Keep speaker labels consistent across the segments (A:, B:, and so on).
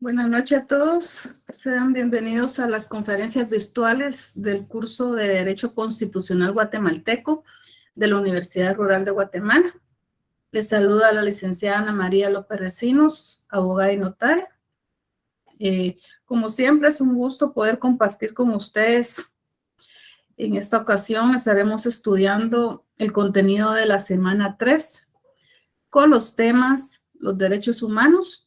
A: Buenas noches a todos. Sean bienvenidos a las conferencias virtuales del curso de Derecho Constitucional Guatemalteco de la Universidad Rural de Guatemala. Les saluda la licenciada Ana María López Recinos, abogada y notaria. Como siempre, es un gusto poder compartir con ustedes. En esta ocasión estaremos estudiando el contenido de la semana 3 con los temas los derechos humanos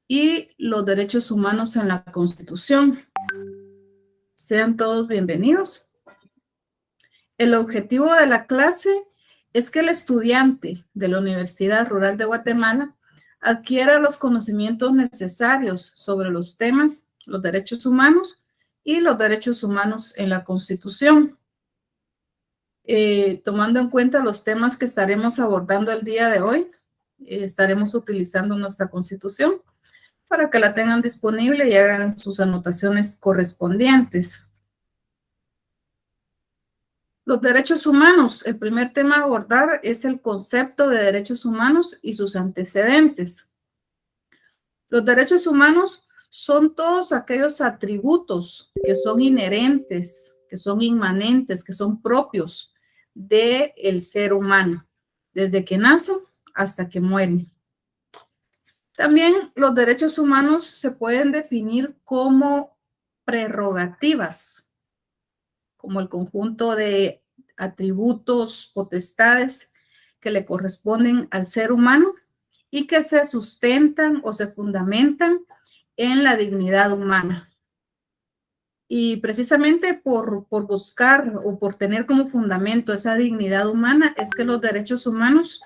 A: y los derechos humanos en la Constitución. Sean todos bienvenidos. El objetivo de la clase es que el estudiante de la Universidad Rural de Guatemala adquiera los conocimientos necesarios sobre los temas, los derechos humanos y los derechos humanos en la Constitución. Tomando en cuenta los temas que estaremos abordando el día de hoy, estaremos utilizando nuestra Constitución para que la tengan disponible y hagan sus anotaciones correspondientes. Los derechos humanos. El primer tema a abordar es el concepto de derechos humanos y sus antecedentes. Los derechos humanos son todos aquellos atributos que son inherentes, que son inmanentes, que son propios del ser humano, desde que nacen hasta que mueren. También los derechos humanos se pueden definir como prerrogativas, como el conjunto de atributos, potestades que le corresponden al ser humano y que se sustentan o se fundamentan en la dignidad humana. Y precisamente por buscar o por tener como fundamento esa dignidad humana es que los derechos humanos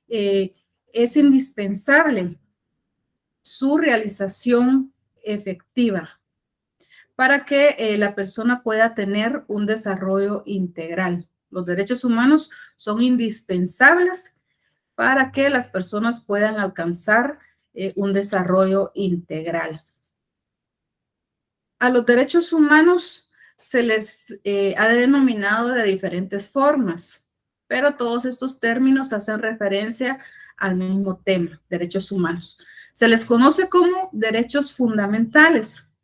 A: es indispensable su realización efectiva para que la persona pueda tener un desarrollo integral. Los derechos humanos son indispensables para que las personas puedan alcanzar un desarrollo integral. A los derechos humanos se les ha denominado de diferentes formas, pero todos estos términos hacen referencia al mismo tema, derechos humanos. Se les conoce como derechos fundamentales,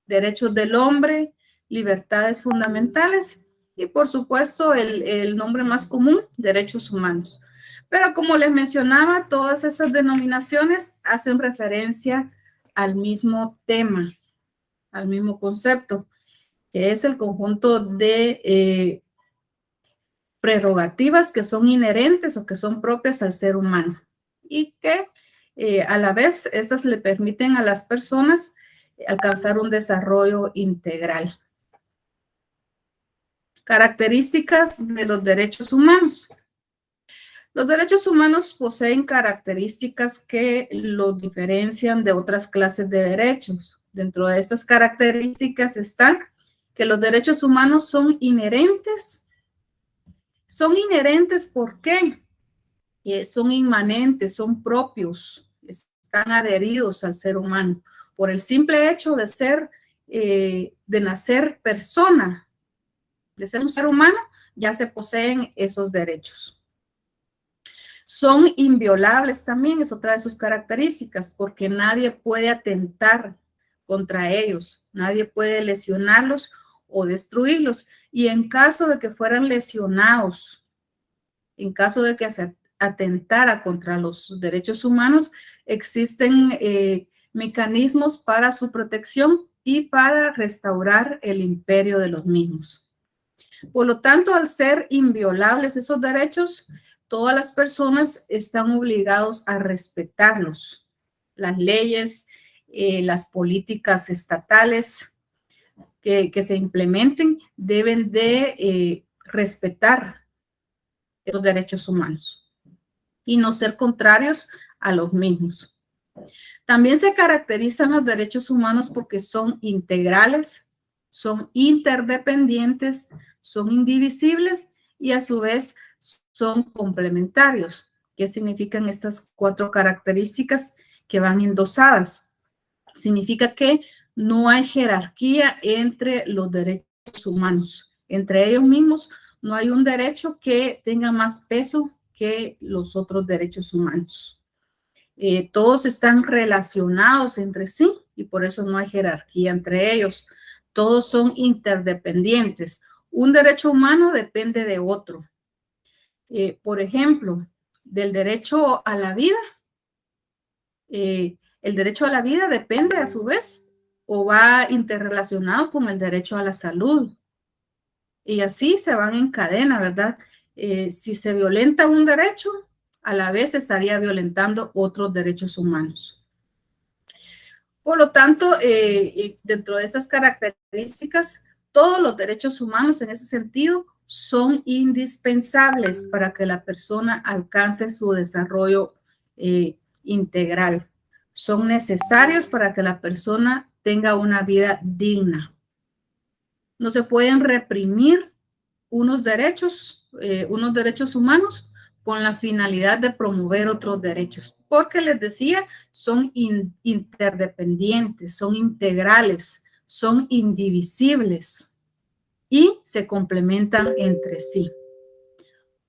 A: derechos del hombre, libertades fundamentales y, por supuesto, el nombre más común, derechos humanos. Pero como les mencionaba, todas esas denominaciones hacen referencia al mismo tema, al mismo concepto, que es el conjunto de prerrogativas que son inherentes o que son propias al ser humano y que a la vez estas le permiten a las personas alcanzar un desarrollo integral. Características de los derechos humanos. Los derechos humanos poseen características que los diferencian de otras clases de derechos. Dentro de estas características están que los derechos humanos son inherentes. Son inherentes, ¿por qué? Son inmanentes, son propios, están adheridos al ser humano. Por el simple hecho de ser, de nacer persona, de ser un ser humano, ya se poseen esos derechos. Son inviolables también, es otra de sus características, porque nadie puede atentar contra ellos, nadie puede lesionarlos o destruirlos. Y en caso de que fueran lesionados, en caso de que se atentara contra los derechos humanos, existen mecanismos para su protección y para restaurar el imperio de los mismos. Por lo tanto, al ser inviolables esos derechos, todas las personas están obligados a respetarlos. Las leyes, las políticas estatales que se implementen deben de respetar los derechos humanos y no ser contrarios a los mismos. También se caracterizan los derechos humanos porque son integrales, son interdependientes, son indivisibles y a su vez son complementarios. ¿Qué significan estas cuatro características que van endosadas? Significa que no hay jerarquía entre los derechos humanos. Entre ellos mismos no hay un derecho que tenga más peso que los otros derechos humanos. Todos están relacionados entre sí y por eso no hay jerarquía entre ellos. Todos son interdependientes. Un derecho humano depende de otro. Por ejemplo, del derecho a la vida, el derecho a la vida depende a su vez o va interrelacionado con el derecho a la salud. Y así se van en cadena, ¿verdad? Si se violenta un derecho, a la vez estaría violentando otros derechos humanos. Por lo tanto, dentro de esas características, todos los derechos humanos en ese sentido son indispensables para que la persona alcance su desarrollo integral. Son necesarios para que la persona tenga una vida digna. No se pueden reprimir unos derechos humanos con la finalidad de promover otros derechos, porque les decía, son interdependientes, son integrales, son indivisibles y se complementan entre sí.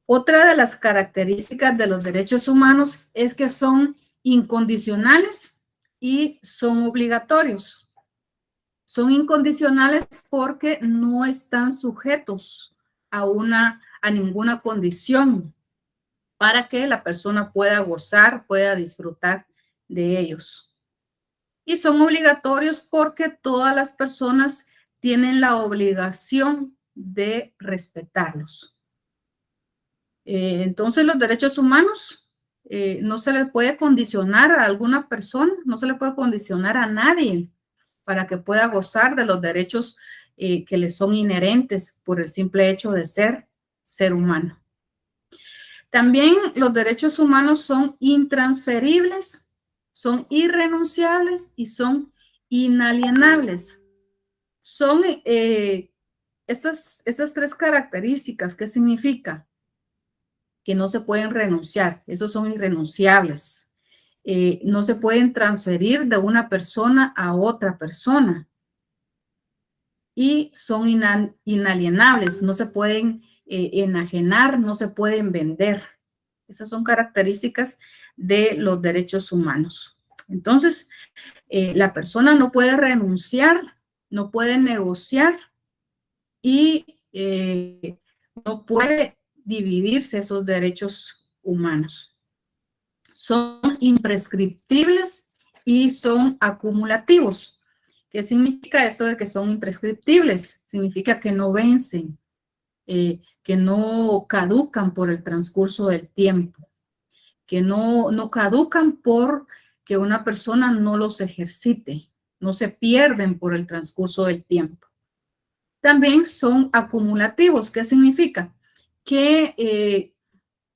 A: Otra de las características de los derechos humanos es que son incondicionales y son obligatorios. Son incondicionales porque no están sujetos a ninguna condición para que la persona pueda gozar, pueda disfrutar de ellos. Y son obligatorios porque todas las personas tienen la obligación de respetarlos. Entonces, los derechos humanos no se les puede condicionar a alguna persona, no se le puede condicionar a nadie para que pueda gozar de los derechos que le son inherentes por el simple hecho de ser humano. También los derechos humanos son intransferibles, son irrenunciables y son inalienables. Son esas tres características. ¿Qué significa? Que no se pueden renunciar, esos son irrenunciables. No se pueden transferir de una persona a otra persona. Y son inalienables, no se pueden enajenar, no se pueden vender. Esas son características de los derechos humanos. Entonces, la persona no puede renunciar, no puede negociar y no puede dividirse esos derechos humanos. Son imprescriptibles y son acumulativos. ¿Qué significa esto de que son imprescriptibles? Significa que no vencen, que no caducan por el transcurso del tiempo, que no caducan por que una persona no los ejercite, no se pierden por el transcurso del tiempo. También son acumulativos. ¿Qué significa? Que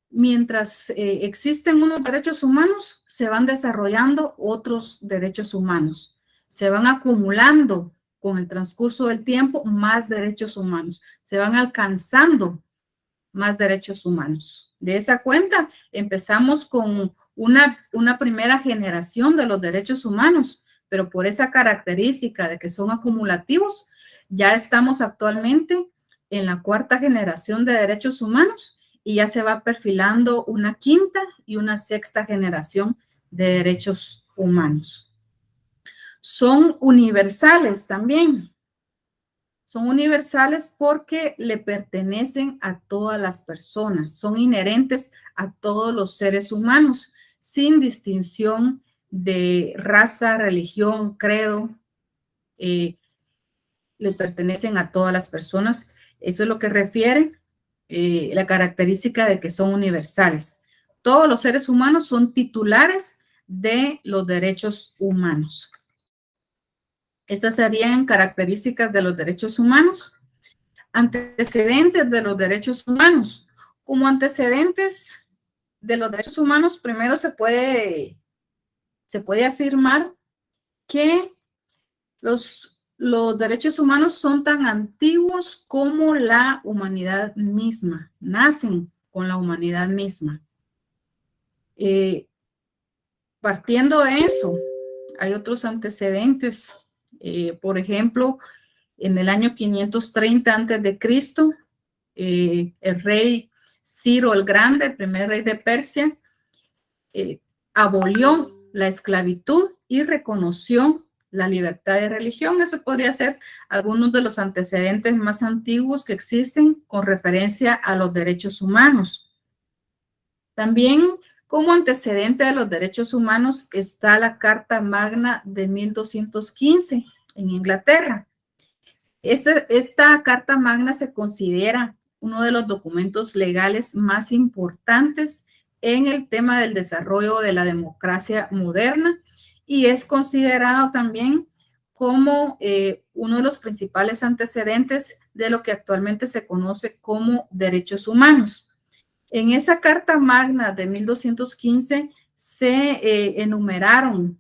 A: mientras existen unos derechos humanos, se van desarrollando otros derechos humanos. Se van acumulando con el transcurso del tiempo más derechos humanos. Se van alcanzando más derechos humanos. De esa cuenta, empezamos con una primera generación de los derechos humanos, pero por esa característica de que son acumulativos, ya estamos actualmente en la cuarta generación de derechos humanos y ya se va perfilando una quinta y una sexta generación de derechos humanos. Son universales también. Son universales porque le pertenecen a todas las personas, son inherentes a todos los seres humanos, sin distinción de raza, religión, credo, le pertenecen a todas las personas. Eso es lo que refiere la característica de que son universales. Todos los seres humanos son titulares de los derechos humanos. Estas serían características de los derechos humanos. Antecedentes de los derechos humanos. Como antecedentes de los derechos humanos, primero se puede afirmar que los derechos humanos son tan antiguos como la humanidad misma, nacen con la humanidad misma. Partiendo de eso, hay otros antecedentes. Por ejemplo, en el año 530 a.C., el rey Ciro el Grande, el primer rey de Persia, abolió la esclavitud y reconoció la libertad de religión. Eso podría ser algunos de los antecedentes más antiguos que existen con referencia a los derechos humanos. También como antecedente de los derechos humanos está la Carta Magna de 1215 en Inglaterra. Esta Carta Magna se considera uno de los documentos legales más importantes en el tema del desarrollo de la democracia moderna y es considerado también como uno de los principales antecedentes de lo que actualmente se conoce como derechos humanos. En esa Carta Magna de 1215 se enumeraron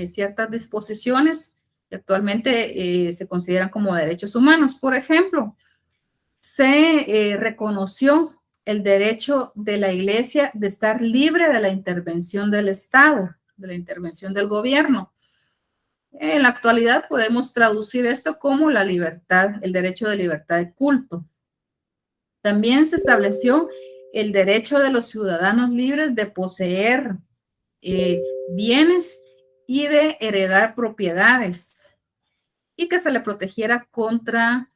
A: ciertas disposiciones que actualmente se consideran como derechos humanos. Por ejemplo, se reconoció el derecho de la Iglesia de estar libre de la intervención del Estado, de la intervención del gobierno. En la actualidad podemos traducir esto como la libertad, el derecho de libertad de culto. También se estableció el derecho de los ciudadanos libres de poseer bienes y de heredar propiedades y que se le protegiera contra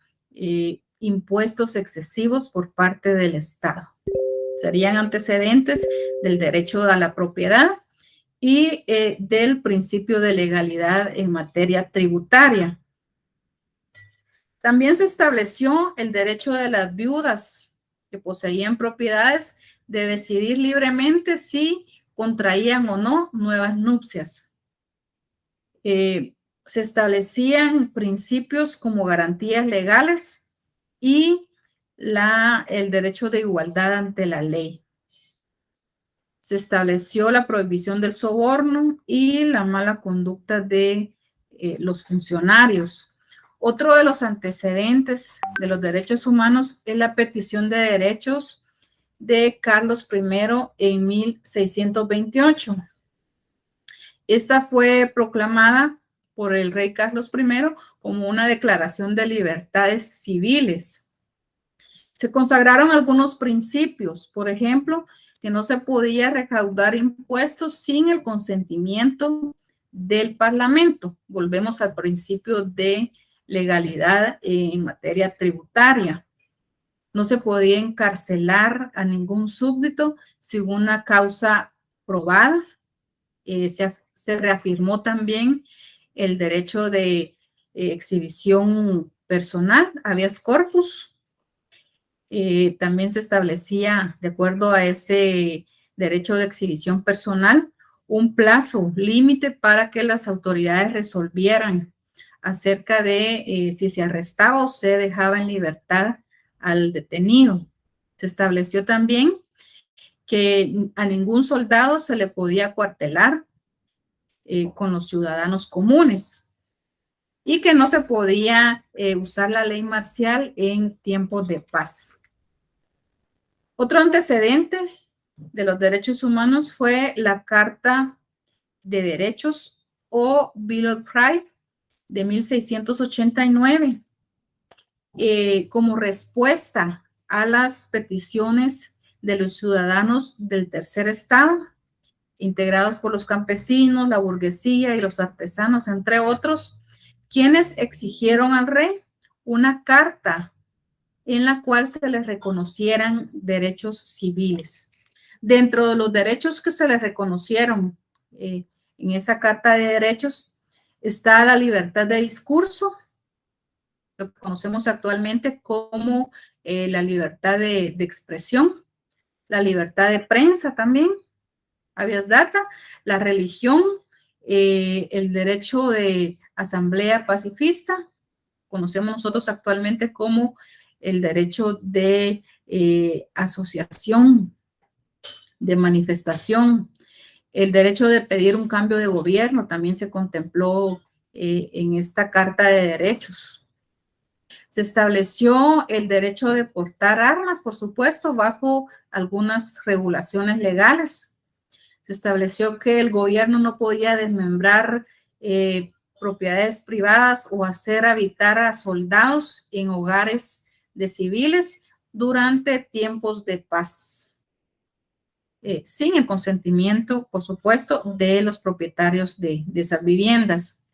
A: impuestos excesivos por parte del Estado. Serían antecedentes del derecho a la propiedad y del principio de legalidad en materia tributaria. También se estableció el derecho de las viudas que poseían propiedades de decidir libremente si contraían o no nuevas nupcias. Se establecían principios como garantías legales y el derecho de igualdad ante la ley. Se estableció la prohibición del soborno y la mala conducta de los funcionarios. Otro de los antecedentes de los derechos humanos es la petición de derechos de Carlos I en 1628. Esta fue proclamada por el rey Carlos I como una declaración de libertades civiles. Se consagraron algunos principios, por ejemplo, que no se podía recaudar impuestos sin el consentimiento del Parlamento. Volvemos al principio de legalidad en materia tributaria. No se podía encarcelar a ningún súbdito sin una causa probada. Se reafirmó también el derecho de exhibición personal, habeas corpus. También se establecía, de acuerdo a ese derecho de exhibición personal, un plazo límite para que las autoridades resolvieran acerca de si se arrestaba o se dejaba en libertad al detenido. Se estableció también que a ningún soldado se le podía acuartelar con los ciudadanos comunes y que no se podía usar la ley marcial en tiempos de paz. Otro antecedente de los derechos humanos fue la Carta de Derechos o Bill of Rights de 1689, como respuesta a las peticiones de los ciudadanos del tercer estado, integrados por los campesinos, la burguesía y los artesanos, entre otros, quienes exigieron al rey una carta en la cual se les reconocieran derechos civiles. Dentro de los derechos que se les reconocieron en esa Carta de Derechos está la libertad de discurso, lo que conocemos actualmente como la libertad de expresión, la libertad de prensa también, habeas data, la religión, el derecho de asamblea pacifista, conocemos nosotros actualmente como el derecho de asociación, de manifestación, el derecho de pedir un cambio de gobierno también se contempló en esta Carta de Derechos. Se estableció el derecho de portar armas, por supuesto, bajo algunas regulaciones legales. Se estableció que el gobierno no podía desmembrar propiedades privadas o hacer habitar a soldados en hogares de civiles durante tiempos de paz, sin el consentimiento, por supuesto, de los propietarios de esas viviendas.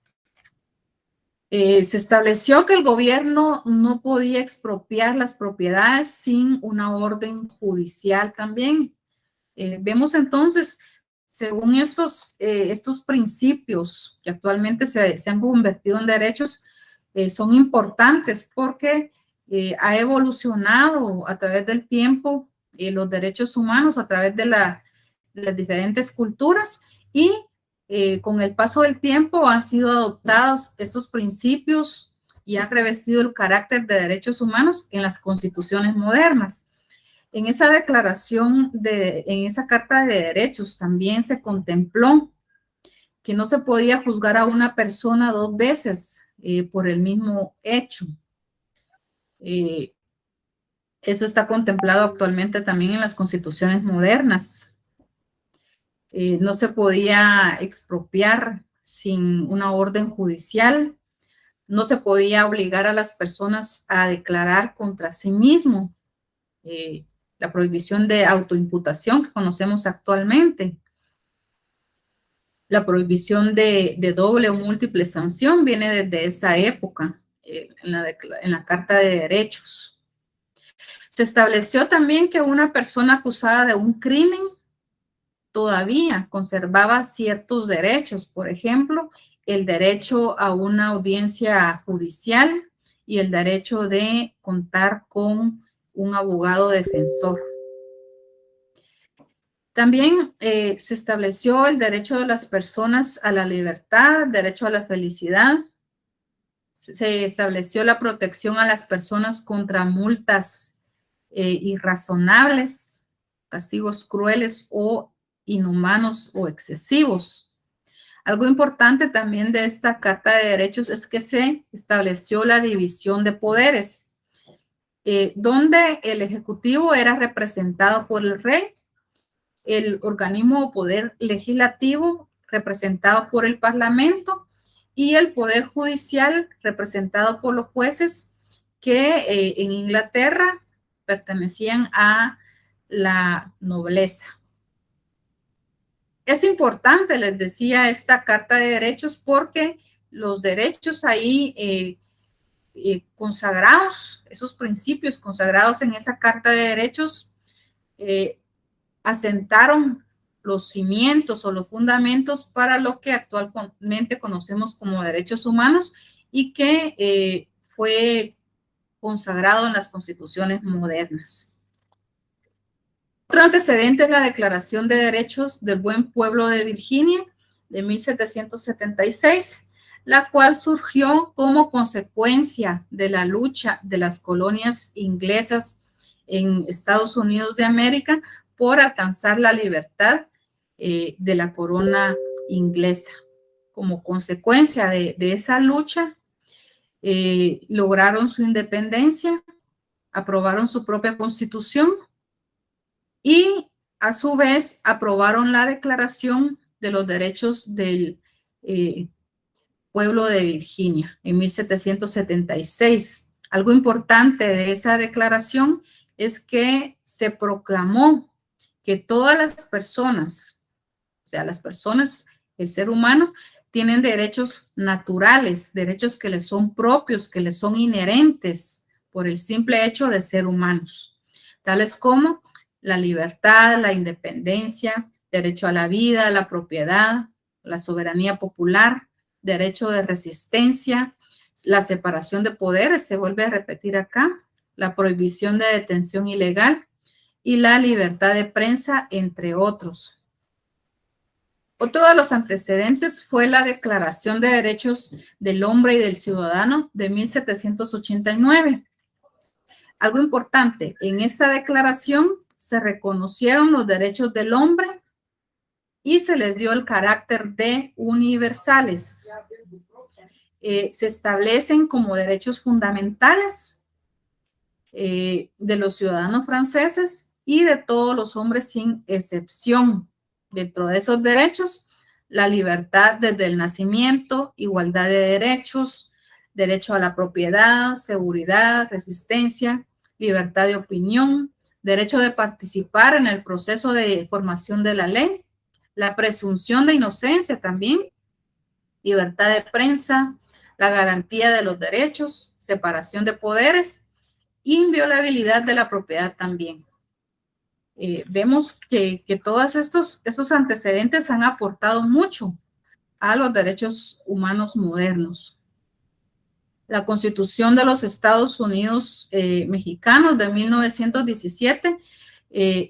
A: Se estableció que el gobierno no podía expropiar las propiedades sin una orden judicial también. Vemos entonces, según estos principios que actualmente se han convertido en derechos, son importantes porque ha evolucionado a través del tiempo los derechos humanos a través de las diferentes culturas y con el paso del tiempo han sido adoptados estos principios y han revestido el carácter de derechos humanos en las constituciones modernas. En esa declaración, en esa Carta de Derechos, también se contempló que no se podía juzgar a una persona dos veces por el mismo hecho. Eso está contemplado actualmente también en las constituciones modernas. No se podía expropiar sin una orden judicial. No se podía obligar a las personas a declarar contra sí mismo. La prohibición de autoimputación que conocemos actualmente. La prohibición de doble o múltiple sanción viene desde esa época en la Carta de Derechos. Se estableció también que una persona acusada de un crimen todavía conservaba ciertos derechos, por ejemplo, el derecho a una audiencia judicial y el derecho de contar con un abogado defensor. También se estableció el derecho de las personas a la libertad, derecho a la felicidad. Se estableció la protección a las personas contra multas irrazonables, castigos crueles o inhumanos o excesivos. Algo importante también de esta Carta de Derechos es que se estableció la división de poderes, donde el Ejecutivo era representado por el Rey, el organismo o poder legislativo representado por el Parlamento y el poder judicial representado por los jueces que en Inglaterra pertenecían a la nobleza. Es importante, les decía, esta Carta de Derechos porque los derechos ahí consagrados, esos principios consagrados en esa Carta de Derechos, asentaron los cimientos o los fundamentos para lo que actualmente conocemos como derechos humanos y que fue consagrado en las constituciones modernas. Otro antecedente es la Declaración de Derechos del Buen Pueblo de Virginia de 1776, la cual surgió como consecuencia de la lucha de las colonias inglesas en Estados Unidos de América por alcanzar la libertad de la corona inglesa. Como consecuencia de esa lucha, lograron su independencia, aprobaron su propia constitución y a su vez aprobaron la Declaración de los Derechos del Pueblo de Virginia en 1776. Algo importante de esa declaración es que se proclamó que todas las personas, o sea, las personas, el ser humano, tienen derechos naturales, derechos que les son propios, que les son inherentes por el simple hecho de ser humanos, tales como la libertad, la independencia, derecho a la vida, la propiedad, la soberanía popular, derecho de resistencia, la separación de poderes, se vuelve a repetir acá, la prohibición de detención ilegal y la libertad de prensa, entre otros. Otro de los antecedentes fue la Declaración de Derechos del Hombre y del Ciudadano de 1789. Algo importante, en esta declaración se reconocieron los derechos del hombre y se les dio el carácter de universales. Se establecen como derechos fundamentales de los ciudadanos franceses y de todos los hombres sin excepción. Dentro de esos derechos, la libertad desde el nacimiento, igualdad de derechos, derecho a la propiedad, seguridad, resistencia, libertad de opinión, derecho de participar en el proceso de formación de la ley, la presunción de inocencia también, libertad de prensa, la garantía de los derechos, separación de poderes, inviolabilidad de la propiedad también. Vemos que todos estos antecedentes han aportado mucho a los derechos humanos modernos. La Constitución de los Estados Unidos mexicanos de 1917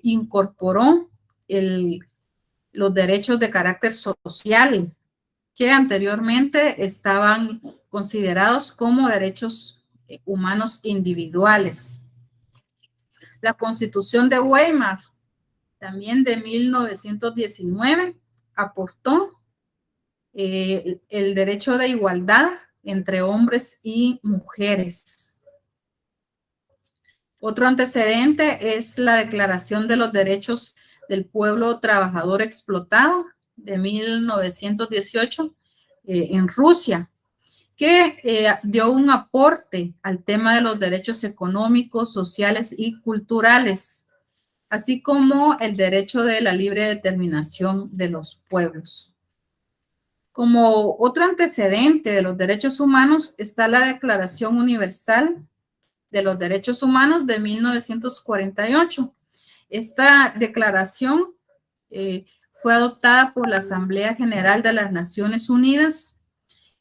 A: incorporó los derechos de carácter social que anteriormente estaban considerados como derechos humanos individuales. La Constitución de Weimar, también de 1919, aportó el derecho de igualdad entre hombres y mujeres. Otro antecedente es la Declaración de los Derechos del Pueblo Trabajador Explotado de 1918 en Rusia, que dio un aporte al tema de los derechos económicos, sociales y culturales, así como el derecho de la libre determinación de los pueblos. Como otro antecedente de los derechos humanos está la Declaración Universal de los Derechos Humanos de 1948. Esta declaración fue adoptada por la Asamblea General de las Naciones Unidas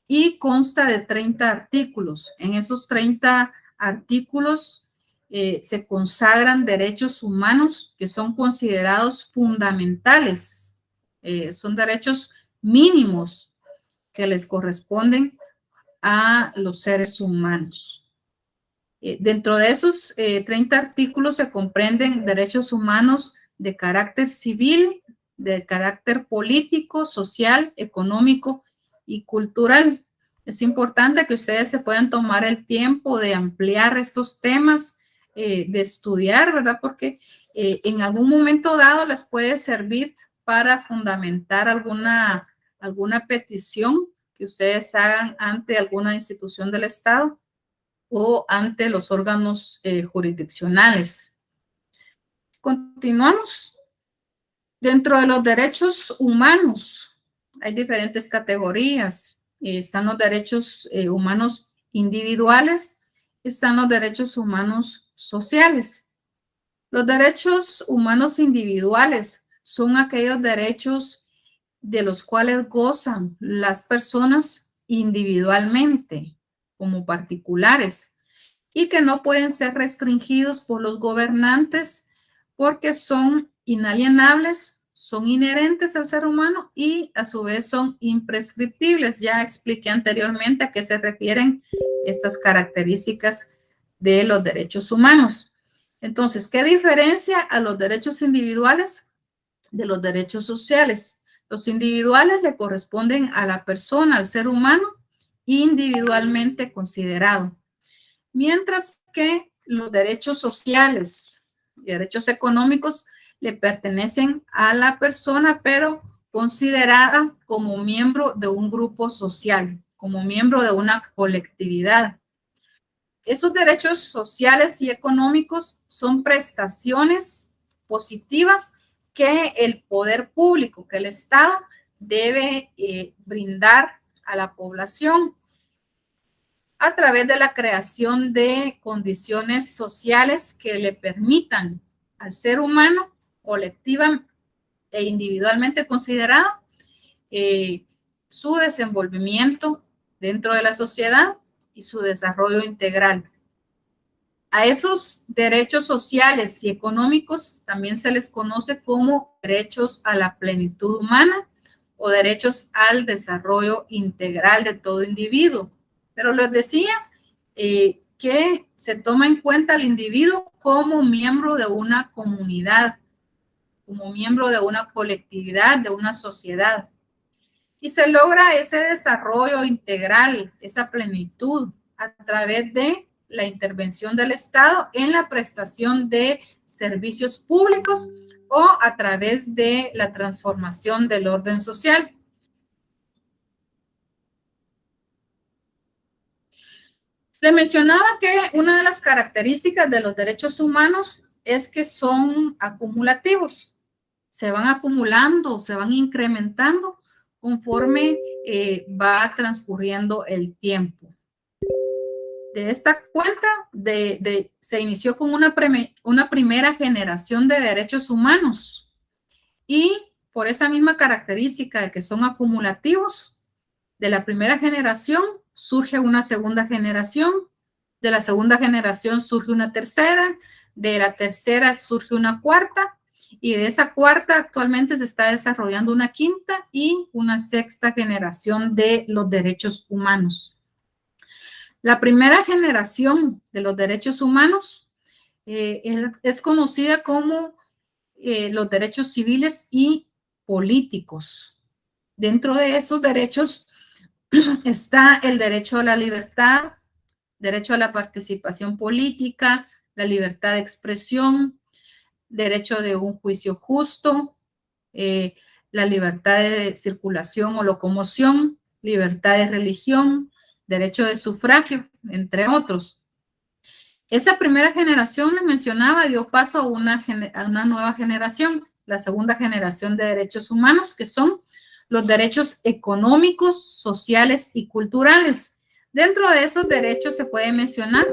A: y consta de 30 artículos. En esos 30 artículos se consagran derechos humanos que son considerados fundamentales. Son derechos mínimos que les corresponden a los seres humanos. Dentro de esos 30 artículos se comprenden derechos humanos de carácter civil, de carácter político, social, económico y cultural. Es importante que ustedes se puedan tomar el tiempo de ampliar estos temas, de estudiar, ¿verdad? Porque en algún momento dado les puede servir para fundamentar alguna petición que ustedes hagan ante alguna institución del Estado o ante los órganos jurisdiccionales. Continuamos. Dentro de los derechos humanos hay diferentes categorías. Están los derechos humanos individuales, están los derechos humanos sociales. Los derechos humanos individuales son aquellos derechos de los cuales gozan las personas individualmente, como particulares, y que no pueden ser restringidos por los gobernantes porque son inalienables, son inherentes al ser humano y a su vez son imprescriptibles. Ya expliqué anteriormente a qué se refieren estas características de los derechos humanos. Entonces, ¿qué diferencia a los derechos individuales de los derechos sociales? Los individuales le corresponden a la persona, al ser humano, individualmente considerado. Mientras que los derechos sociales y derechos económicos le pertenecen a la persona, pero considerada como miembro de un grupo social, como miembro de una colectividad. Esos derechos sociales y económicos son prestaciones positivas que el poder público, que el Estado debe brindar a la población a través de la creación de condiciones sociales que le permitan al ser humano, colectiva e individualmente considerado, su desenvolvimiento dentro de la sociedad y su desarrollo integral. A esos derechos sociales y económicos también se les conoce como derechos a la plenitud humana o derechos al desarrollo integral de todo individuo. Pero les decía que se toma en cuenta al individuo como miembro de una comunidad, como miembro de una colectividad, de una sociedad. Y se logra ese desarrollo integral, esa plenitud, a través de la intervención del Estado en la prestación de servicios públicos o a través de la transformación del orden social. Le mencionaba que una de las características de los derechos humanos es que son acumulativos. Se van acumulando, se van incrementando conforme va transcurriendo el tiempo. De esta cuenta, se inició con una primera generación de derechos humanos y por esa misma característica de que son acumulativos, de la primera generación surge una segunda generación, de la segunda generación surge una tercera, de la tercera surge una cuarta y de esa cuarta actualmente se está desarrollando una quinta y una sexta generación de los derechos humanos. La primera generación de los derechos humanos es conocida como los derechos civiles y políticos. Dentro de esos derechos está el derecho a la libertad, derecho a la participación política, la libertad de expresión, derecho de un juicio justo, la libertad de circulación o locomoción, libertad de religión, derecho de sufragio, entre otros. Esa primera generación, les mencionaba, dio paso a una nueva generación, la segunda generación de derechos humanos, que son los derechos económicos, sociales y culturales. Dentro de esos derechos se puede mencionar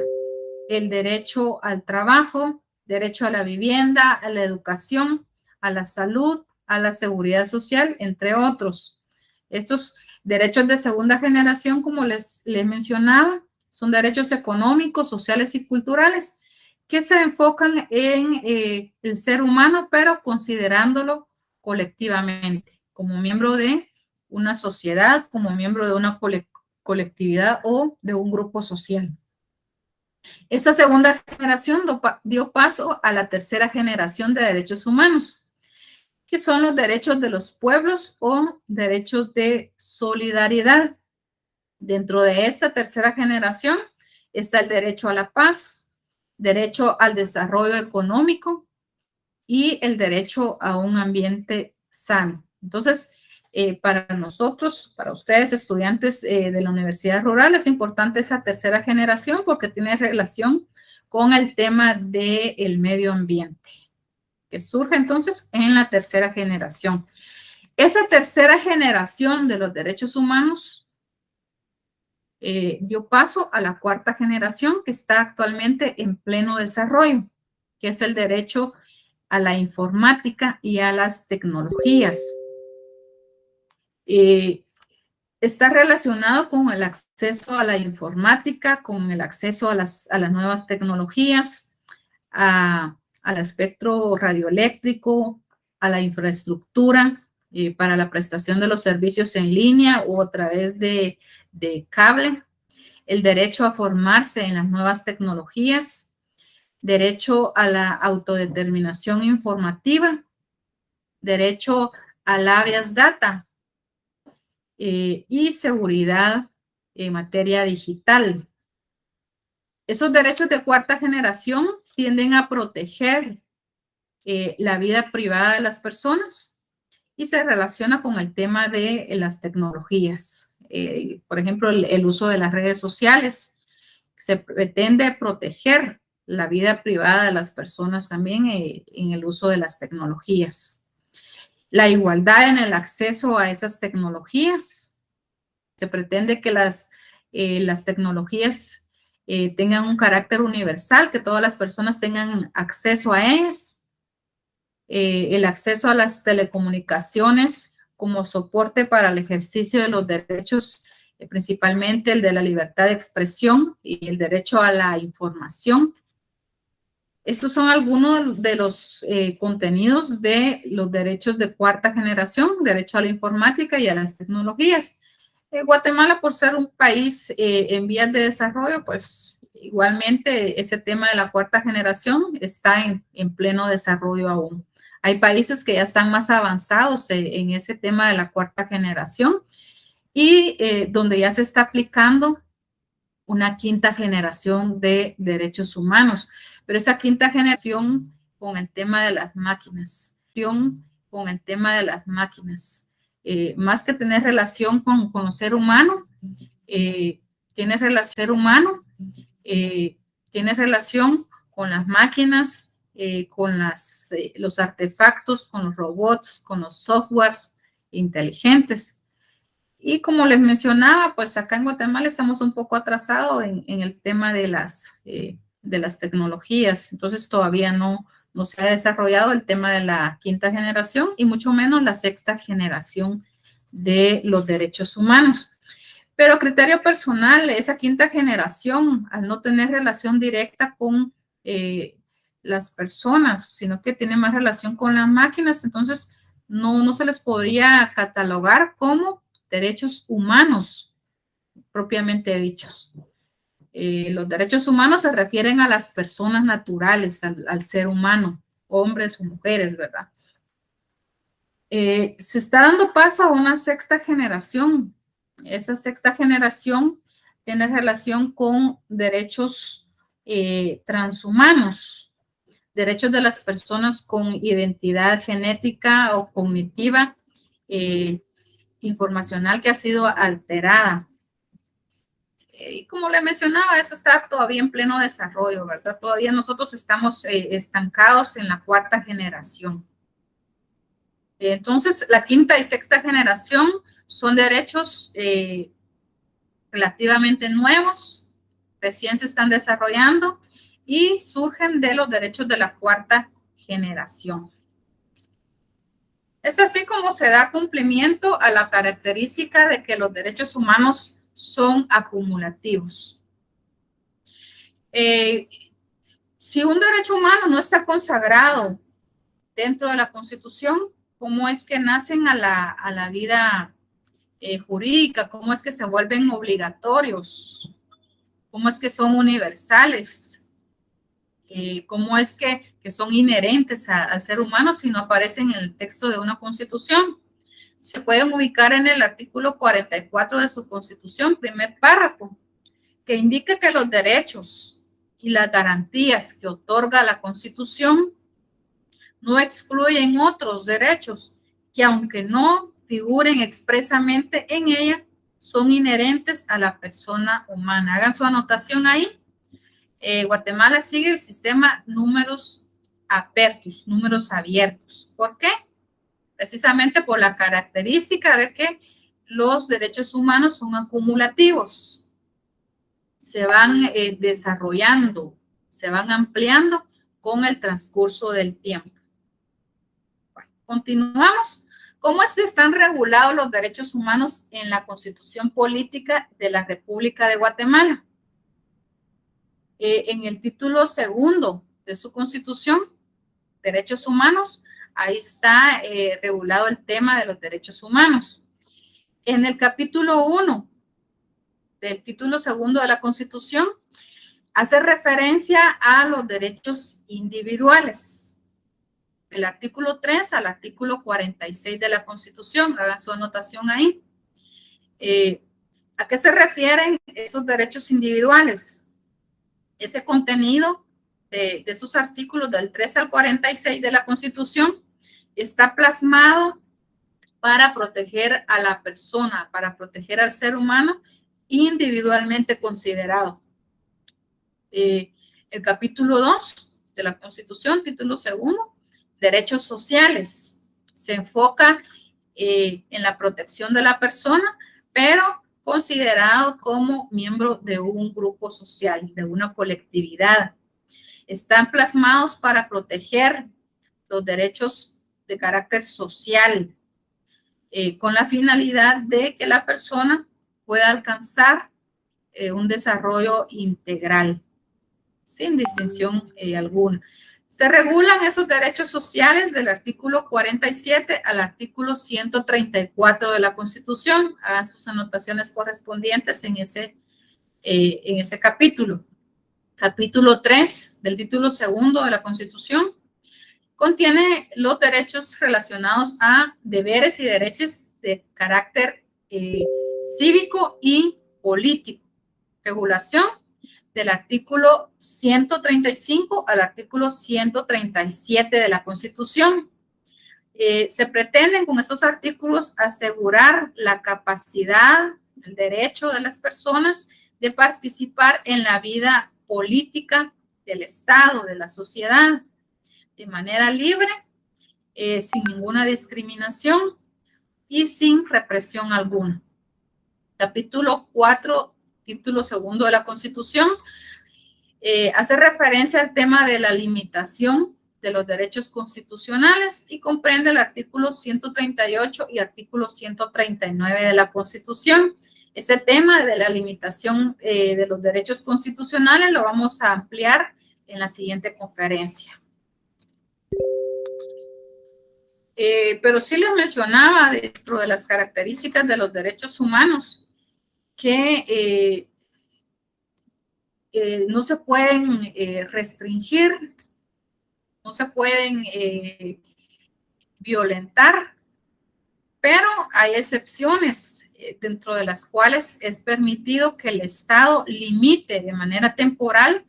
A: el derecho al trabajo, derecho a la vivienda, a la educación, a la salud, a la seguridad social, entre otros. Estos derechos de segunda generación, como les mencionaba, son derechos económicos, sociales y culturales que se enfocan en el ser humano, pero considerándolo colectivamente, como miembro de una sociedad, como miembro de una colectividad o de un grupo social. Esta segunda generación dio paso a la tercera generación de derechos humanos, que son los derechos de los pueblos o derechos de solidaridad. Dentro de esta tercera generación está el derecho a la paz, derecho al desarrollo económico y el derecho a un ambiente sano. Entonces, para nosotros, para ustedes, estudiantes de la Universidad Rural, es importante esa tercera generación porque tiene relación con el tema del medio ambiente, que surge entonces en la tercera generación. Esa tercera generación de los derechos humanos dio paso a la cuarta generación que está actualmente en pleno desarrollo, que es el derecho a la informática y a las tecnologías. Está relacionado con el acceso a la informática, con el acceso a las nuevas tecnologías, al espectro radioeléctrico, a la infraestructura para la prestación de los servicios en línea o a través de cable, el derecho a formarse en las nuevas tecnologías, derecho a la autodeterminación informativa, derecho al habeas data y seguridad en materia digital. Esos derechos de cuarta generación tienden a proteger la vida privada de las personas y se relaciona con el tema de las tecnologías. Por ejemplo, el uso de las redes sociales. Se pretende proteger la vida privada de las personas también en el uso de las tecnologías. La igualdad en el acceso a esas tecnologías. Se pretende que las tecnologías tengan un carácter universal, que todas las personas tengan acceso a ellas. El acceso a las telecomunicaciones como soporte para el ejercicio de los derechos, principalmente el de la libertad de expresión y el derecho a la información. Estos son algunos de los contenidos de los derechos de cuarta generación, derecho a la informática y a las tecnologías. Guatemala, por ser un país en vías de desarrollo, pues igualmente ese tema de la cuarta generación está en pleno desarrollo aún. Hay países que ya están más avanzados en ese tema de la cuarta generación y donde ya se está aplicando una quinta generación de derechos humanos. Pero esa quinta generación con el tema de las máquinas, más que tener relación con el ser humano, tiene relación con las máquinas, con los artefactos, con los robots, con los softwares inteligentes. Y como les mencionaba, pues acá en Guatemala estamos un poco atrasados en el tema de las tecnologías. Entonces todavía no se ha desarrollado el tema de la quinta generación y mucho menos la sexta generación de los derechos humanos. Pero a criterio personal, esa quinta generación, al no tener relación directa con las personas, sino que tiene más relación con las máquinas, entonces no se les podría catalogar como derechos humanos propiamente dichos. Los derechos humanos se refieren a las personas naturales, al ser humano, hombres o mujeres, ¿verdad? Se está dando paso a una sexta generación. Esa sexta generación tiene relación con derechos transhumanos, derechos de las personas con identidad genética o cognitiva, informacional que ha sido alterada. Y como le mencionaba, eso está todavía en pleno desarrollo, ¿verdad? Todavía nosotros estamos estancados en la cuarta generación. Entonces, la quinta y sexta generación son derechos relativamente nuevos, recién se están desarrollando y surgen de los derechos de la cuarta generación. Es así como se da cumplimiento a la característica de que los derechos humanos son acumulativos. Si un derecho humano no está consagrado dentro de la Constitución, ¿cómo es que nacen a la vida jurídica? ¿Cómo es que se vuelven obligatorios? ¿Cómo es que son universales? ¿Cómo es que son inherentes al ser humano si no aparecen en el texto de una Constitución? Se pueden ubicar en el artículo 44 de su Constitución, primer párrafo, que indica que los derechos y las garantías que otorga la Constitución no excluyen otros derechos que, aunque no figuren expresamente en ella, son inherentes a la persona humana. Hagan su anotación ahí. Guatemala sigue el sistema números apertus, números abiertos. ¿Por qué? Precisamente por la característica de que los derechos humanos son acumulativos. Se van desarrollando, se van ampliando con el transcurso del tiempo. Bueno, continuamos. ¿Cómo es que están regulados los derechos humanos en la Constitución Política de la República de Guatemala? En el título segundo de su Constitución, Derechos Humanos, ahí está regulado el tema de los derechos humanos. En el capítulo 1 del título segundo de la Constitución, hace referencia a los derechos individuales. Del artículo 3 al artículo 46 de la Constitución, hagan su anotación ahí. ¿A qué se refieren esos derechos individuales? Ese contenido de esos artículos del 3 al 46 de la Constitución está plasmado para proteger a la persona, para proteger al ser humano individualmente considerado. El capítulo 2 de la Constitución, título segundo, derechos sociales, se enfoca en la protección de la persona, pero considerado como miembro de un grupo social, de una colectividad. Están plasmados para proteger los derechos de carácter social, con la finalidad de que la persona pueda alcanzar un desarrollo integral, sin distinción alguna. Se regulan esos derechos sociales del artículo 47 al artículo 134 de la Constitución. Hagan sus anotaciones correspondientes en ese capítulo. Capítulo 3 del título segundo de la Constitución contiene los derechos relacionados a deberes y derechos de carácter cívico y político. Regulación del artículo 135 al artículo 137 de la Constitución. Se pretenden con esos artículos asegurar la capacidad, el derecho de las personas de participar en la vida política del Estado, de la sociedad, de manera libre, sin ninguna discriminación y sin represión alguna. Capítulo 4, título segundo de la Constitución, hace referencia al tema de la limitación de los derechos constitucionales y comprende el artículo 138 y artículo 139 de la Constitución. Ese tema de la limitación de los derechos constitucionales lo vamos a ampliar en la siguiente conferencia. Pero sí les mencionaba dentro de las características de los derechos humanos que no se pueden restringir, no se pueden violentar, pero hay excepciones dentro de las cuales es permitido que el Estado limite de manera temporal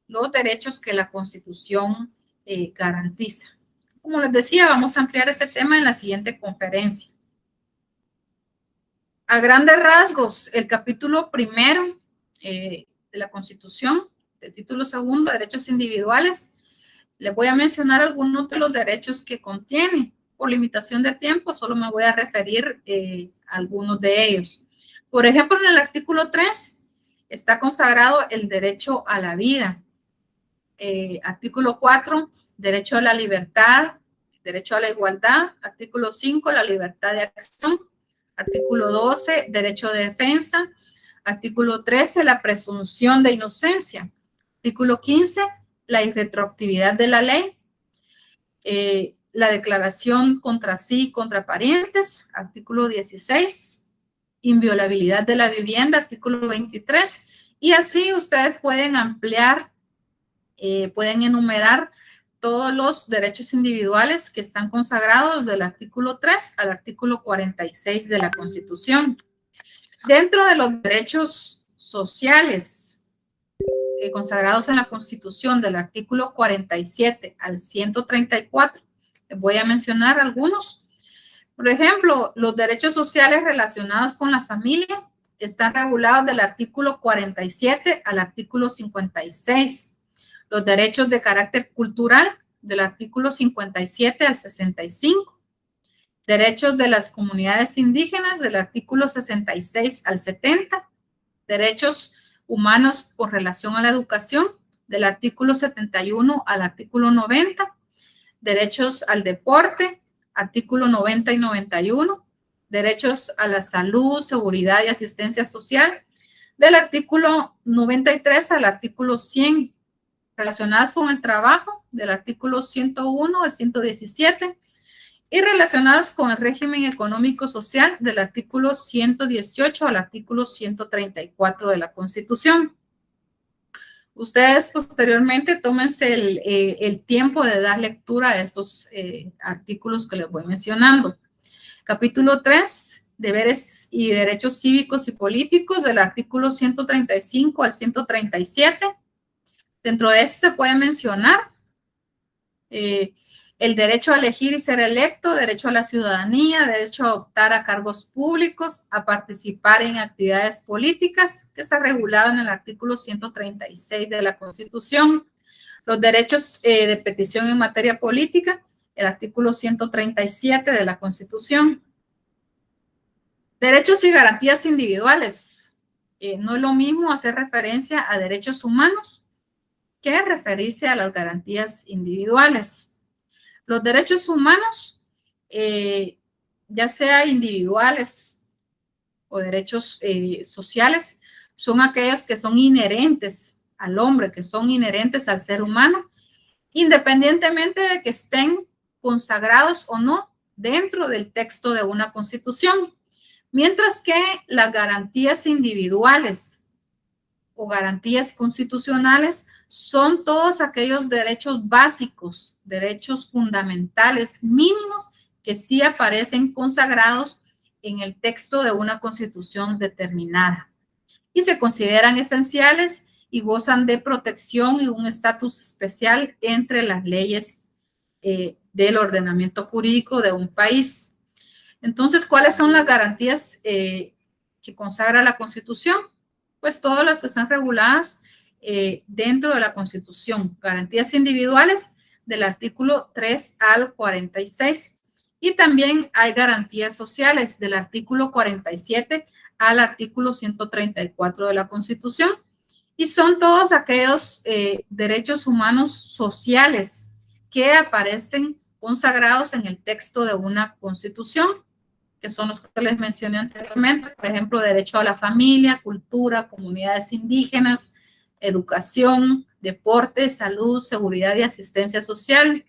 A: los derechos que la Constitución garantiza. Como les decía, vamos a ampliar ese tema en la siguiente conferencia. A grandes rasgos, el capítulo primero de la Constitución, el título segundo, derechos individuales, les voy a mencionar algunos de los derechos que contiene. Por limitación de tiempo, solo me voy a referir a algunos de ellos. Por ejemplo, en el artículo 3 está consagrado el derecho a la vida. Artículo 4, derecho a la libertad, derecho a la igualdad. Artículo 5, la libertad de acción. Artículo 12, derecho de defensa. Artículo 13, la presunción de inocencia. Artículo 15, la irretroactividad de la ley. La declaración contra sí y contra parientes. Artículo 16, inviolabilidad de la vivienda. Artículo 23. Y así ustedes pueden ampliar, pueden enumerar todos los derechos individuales que están consagrados del artículo 3 al artículo 46 de la Constitución. Dentro de los derechos sociales consagrados en la Constitución del artículo 47 al 134, les voy a mencionar algunos. Por ejemplo, los derechos sociales relacionados con la familia están regulados del artículo 47 al artículo 56. Los derechos de carácter cultural del artículo 57 al 65. Derechos de las comunidades indígenas del artículo 66 al 70. Derechos humanos con relación a la educación del artículo 71 al artículo 90. Derechos al deporte, artículo 90 y 91. Derechos a la salud, seguridad y asistencia social del artículo 93 al artículo 100. Relacionadas con el trabajo, del artículo 101 al 117, y relacionadas con el régimen económico social, del artículo 118 al artículo 134 de la Constitución. Ustedes posteriormente tómense el tiempo de dar lectura a estos artículos que les voy mencionando. Capítulo 3, deberes y derechos cívicos y políticos, del artículo 135 al 137. Dentro de eso se puede mencionar el derecho a elegir y ser electo, derecho a la ciudadanía, derecho a optar a cargos públicos, a participar en actividades políticas, que está regulado en el artículo 136 de la Constitución. Los derechos de petición en materia política, el artículo 137 de la Constitución. Derechos y garantías individuales. No es lo mismo hacer referencia a derechos humanos que referirse a las garantías individuales. Los derechos humanos, ya sea individuales o derechos sociales, son aquellos que son inherentes al hombre, que son inherentes al ser humano, independientemente de que estén consagrados o no dentro del texto de una Constitución. Mientras que las garantías individuales o garantías constitucionales son todos aquellos derechos básicos, derechos fundamentales mínimos que sí aparecen consagrados en el texto de una Constitución determinada y se consideran esenciales y gozan de protección y un estatus especial entre las leyes del ordenamiento jurídico de un país. Entonces, ¿cuáles son las garantías que consagra la Constitución? Pues todas las que están reguladas dentro de la Constitución. Garantías individuales del artículo 3 al 46. Y también hay garantías sociales del artículo 47 al artículo 134 de la Constitución, y son todos aquellos derechos humanos sociales que aparecen consagrados en el texto de una Constitución, que son los que les mencioné anteriormente, por ejemplo, derecho a la familia, cultura, comunidades indígenas, educación, deporte, salud, seguridad y asistencia social,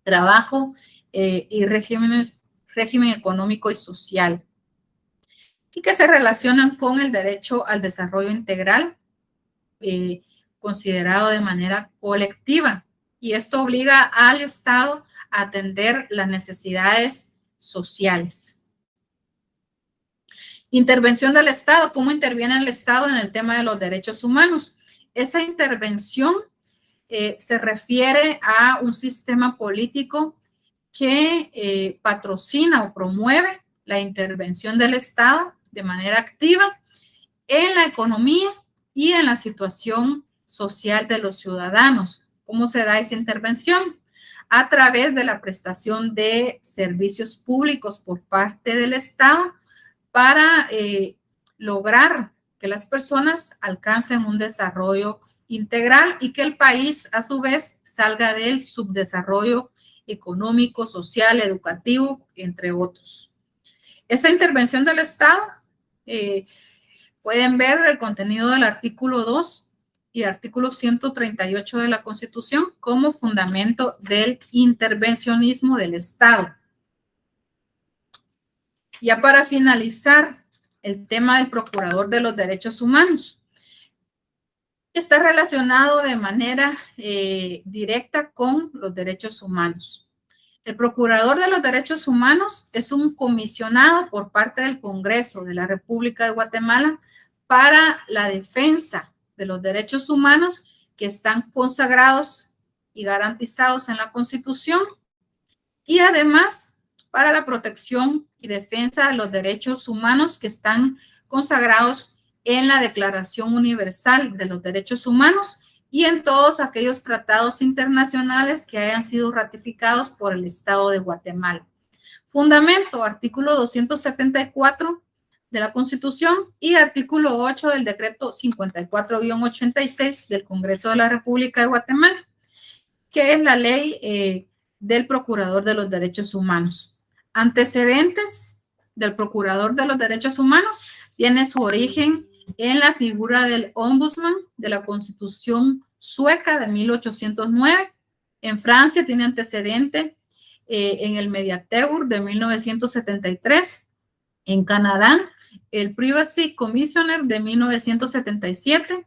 A: trabajo y régimen económico y social, y que se relacionan con el derecho al desarrollo integral, considerado de manera colectiva. Y esto obliga al Estado a atender las necesidades sociales. Intervención del Estado. ¿Cómo interviene el Estado en el tema de los derechos humanos? Esa intervención se refiere a un sistema político que patrocina o promueve la intervención del Estado de manera activa en la economía y en la situación social de los ciudadanos. ¿Cómo se da esa intervención? A través de la prestación de servicios públicos por parte del Estado para lograr que las personas alcancen un desarrollo integral y que el país, a su vez, salga del subdesarrollo económico, social, educativo, entre otros. Esa intervención del Estado, pueden ver el contenido del artículo 2 y artículo 138 de la Constitución como fundamento del intervencionismo del Estado. Ya para finalizar, el tema del Procurador de los Derechos Humanos está relacionado de manera directa con los derechos humanos. El Procurador de los Derechos Humanos es un comisionado por parte del Congreso de la República de Guatemala para la defensa de los derechos humanos que están consagrados y garantizados en la Constitución, y además para la protección y defensa de los derechos humanos que están consagrados en la Declaración Universal de los Derechos Humanos y en todos aquellos tratados internacionales que hayan sido ratificados por el Estado de Guatemala. Fundamento, artículo 274 de la Constitución y artículo 8 del decreto 54-86 del Congreso de la República de Guatemala, que es la ley del Procurador de los Derechos Humanos. Antecedentes del Procurador de los Derechos Humanos tiene su origen en la figura del Ombudsman de la Constitución sueca de 1809. En Francia tiene antecedente en el Mediateur de 1973. En Canadá, el Privacy Commissioner de 1977.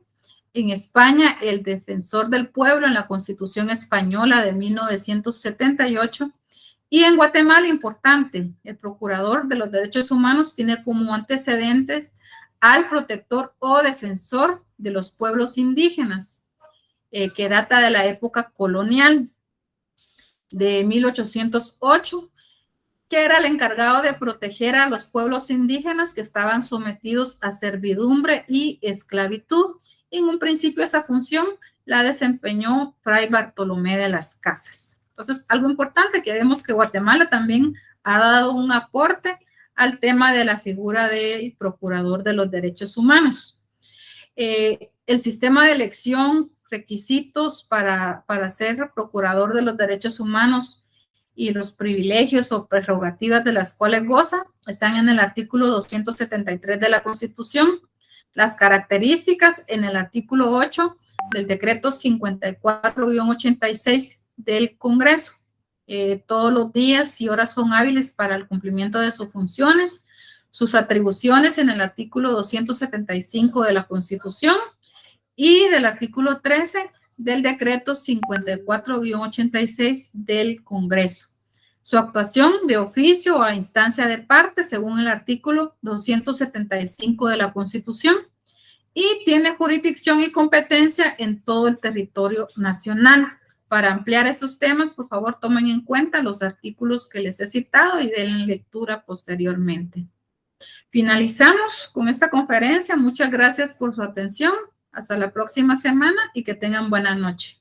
A: En España, el Defensor del Pueblo en la Constitución Española de 1978. Y en Guatemala, importante, el Procurador de los Derechos Humanos tiene como antecedentes al Protector o Defensor de los Pueblos Indígenas, que data de la época colonial de 1808, que era el encargado de proteger a los pueblos indígenas que estaban sometidos a servidumbre y esclavitud. En un principio esa función la desempeñó Fray Bartolomé de las Casas. Entonces, algo importante que vemos que Guatemala también ha dado un aporte al tema de la figura del Procurador de los Derechos Humanos. El sistema de elección, requisitos para ser Procurador de los Derechos Humanos y los privilegios o prerrogativas de las cuales goza están en el artículo 273 de la Constitución. Las características en el artículo 8 del decreto 54-86 del Congreso. Todos los días y horas son hábiles para el cumplimiento de sus funciones. Sus atribuciones en el artículo 275 de la Constitución y del artículo 13 del decreto 54-86 del Congreso. Su actuación de oficio o a instancia de parte según el artículo 275 de la Constitución, y tiene jurisdicción y competencia en todo el territorio nacional. Para ampliar esos temas, por favor, tomen en cuenta los artículos que les he citado y den lectura posteriormente. Finalizamos con esta conferencia. Muchas gracias por su atención. Hasta la próxima semana y que tengan buena noche.